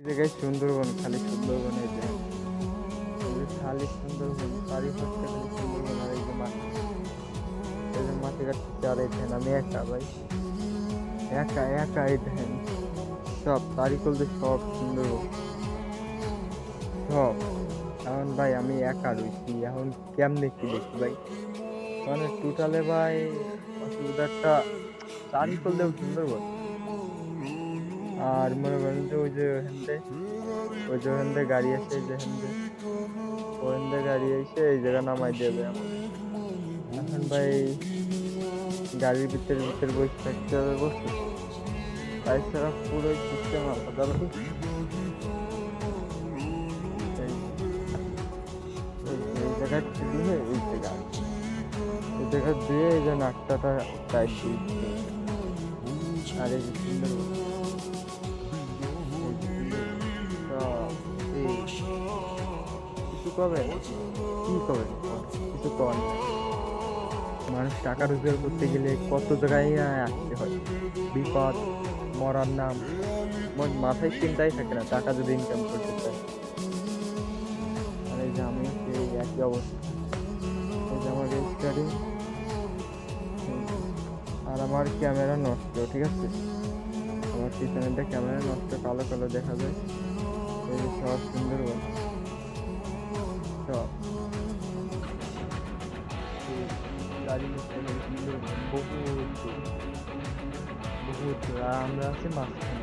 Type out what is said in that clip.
জায়গায় সুন্দরবন, খালি সুন্দরবন, এই যে খালি সুন্দরবন, চারিপাশটা খালি সুন্দরবন। আর এই যে মাটি, এই যে মাটি কাটতেছে। আর এই দেখেন আমি একা ভাই, একা একা, এই দেখেন সব তারিকল দিয়ে সব সুন্দরবন সব। এখন ভাই আমি একা রইছি, এখন কেমনে কি দেখি ভাই, মানে টোটালে ভাই অসুবিধাটা চারিকল দেও সুন্দরবন। আর মনে করেন যে ওই যে হেনতে, ওই যে হেনতে গাড়ি আসে, এই যে হেনতে ওখানতে গাড়ি এসে এই জায়গা নামাই দেবে আমার। এখন ভাই গাড়ির ভিতরে ভিতরে বসে থাকতে হবে, বসে তাছাড়া পুরো সিস্টেম আলাদা ভাই। এই এই জায়গায় দিয়ে এই জায়গা দিয়ে এই যে নাকটাটা টাইট দিচ্ছে। আর এই যে সুন্দরবন, এই যে সুন্দরবন সব এই কিছু কবে, কি কবে, কিছু কর নাই। মানুষ টাকা রোজগার করতে গেলে কত জায়গায় আসতে হয়, বিপদ, মরার নাম, মাথায় চিন্তাই থাকে না টাকা যদি ইনকাম করতে চায়। আর এই যে আমি সেই একই অবস্থা, এই যে আমার রেজিস্টারিং, আর আমার ক্যামেরা নষ্ট, ঠিক আছে, আমার পিছনেরটা ক্যামেরা নষ্ট, কালো কালো দেখা যায়। এই যে সব সুন্দরবন সব, এই গাড়ি সুন্দরবন বহুত দূর, বহুত দূর। আর আমরা আছি মাঝখানে।